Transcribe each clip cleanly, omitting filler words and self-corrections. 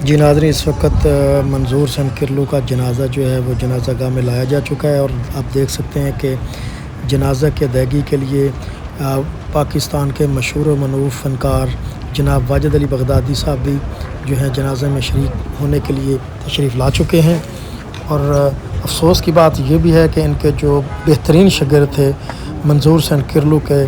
جی ناظرین، اس وقت منظور حسین کرلو کا جنازہ جو ہے وہ جنازہ گاہ میں لایا جا چکا ہے، اور آپ دیکھ سکتے ہیں کہ جنازہ کی ادائیگی کے لیے پاکستان کے مشہور و معروف فنکار جناب واجد علی بغدادی صاحب بھی جو ہیں جنازے میں شریک ہونے کے لیے تشریف لا چکے ہیں۔ اور افسوس کی بات یہ بھی ہے کہ ان کے جو بہترین شاگرد تھے منظور حسین کرلو کے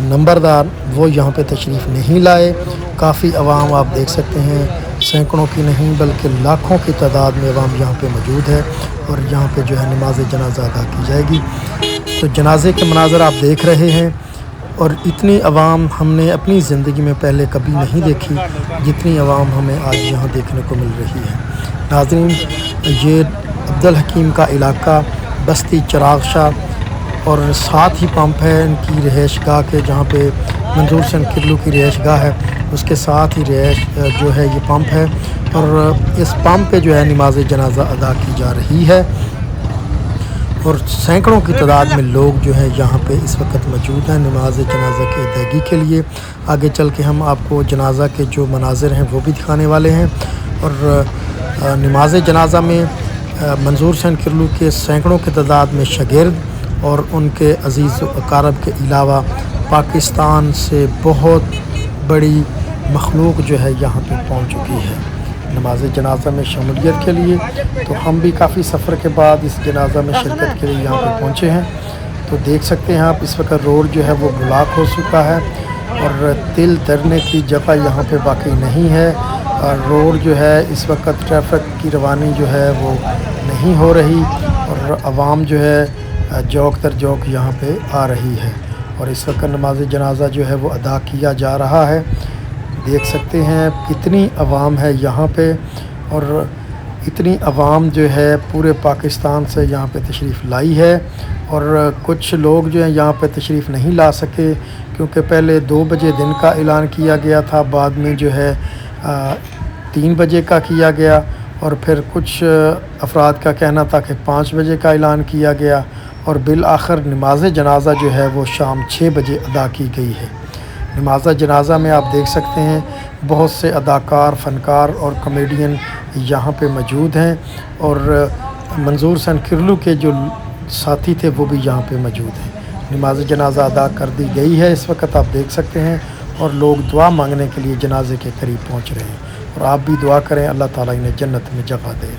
نمبردار، وہ یہاں پہ تشریف نہیں لائے۔ کافی عوام آپ دیکھ سکتے ہیں، سینکڑوں کی نہیں بلکہ لاکھوں کی تعداد میں عوام یہاں پہ موجود ہے، اور یہاں پہ جو ہے نماز جنازہ ادا کی جائے گی۔ تو جنازے کے مناظر آپ دیکھ رہے ہیں، اور اتنی عوام ہم نے اپنی زندگی میں پہلے کبھی نہیں دیکھی جتنی عوام ہمیں آج یہاں دیکھنے کو مل رہی ہے۔ ناظرین، یہ عبدالحکیم کا علاقہ بستی چراغ شاہ، اور ساتھ ہی پمپ ہے ان کی رہائش گاہ کے، جہاں پہ منظور حسین کرلو کی رہائش گاہ ہے، اس کے ساتھ ہی رہائش جو ہے یہ پمپ ہے، اور اس پمپ پہ جو ہے نماز جنازہ ادا کی جا رہی ہے، اور سینکڑوں کی تعداد میں لوگ جو ہے یہاں پہ اس وقت موجود ہیں نماز جنازہ کی ادائیگی کے لیے۔ آگے چل کے ہم آپ کو جنازہ کے جو مناظر ہیں وہ بھی دکھانے والے ہیں، اور نماز جنازہ میں منظور حسین کرلو کے سینکڑوں کی تعداد میں شاگرد اور ان کے عزیز و اقارب کے علاوہ پاکستان سے بہت بڑی مخلوق جو ہے یہاں پہ پہنچ چکی ہے نماز جنازہ میں شمولیت کے لیے۔ تو ہم بھی کافی سفر کے بعد اس جنازہ میں شرکت کے لیے یہاں پہ پہنچے ہیں۔ تو دیکھ سکتے ہیں آپ، اس وقت روڈ جو ہے وہ بلاک ہو چکا ہے، اور تل ترنے کی جگہ یہاں پہ باقی نہیں ہے، اور روڈ جو ہے اس وقت ٹریفک کی روانی جو ہے وہ نہیں ہو رہی، اور عوام جو ہے جوک در جوک یہاں پہ آ رہی ہے، اور اس وقت نماز جنازہ جو ہے وہ ادا کیا جا رہا ہے۔ دیکھ سکتے ہیں کتنی عوام ہے یہاں پہ، اور اتنی عوام جو ہے پورے پاکستان سے یہاں پہ تشریف لائی ہے، اور کچھ لوگ جو ہیں یہاں پہ تشریف نہیں لا سکے کیونکہ پہلے 2 بجے دن کا اعلان کیا گیا تھا، بعد میں جو ہے 3 بجے کا کیا گیا، اور پھر کچھ افراد کا کہنا تھا کہ 5 بجے کا اعلان کیا گیا، اور بالآخر نماز جنازہ جو ہے وہ شام 6 بجے ادا کی گئی ہے۔ نماز جنازہ میں آپ دیکھ سکتے ہیں بہت سے اداکار، فنکار اور کامیڈین یہاں پہ موجود ہیں، اور منظور حسین کرلو کے جو ساتھی تھے وہ بھی یہاں پہ موجود ہیں۔ نماز جنازہ ادا کر دی گئی ہے، اس وقت آپ دیکھ سکتے ہیں، اور لوگ دعا مانگنے کے لیے جنازے کے قریب پہنچ رہے ہیں، اور آپ بھی دعا کریں اللہ تعالیٰ انہیں جنت میں جگہ دے۔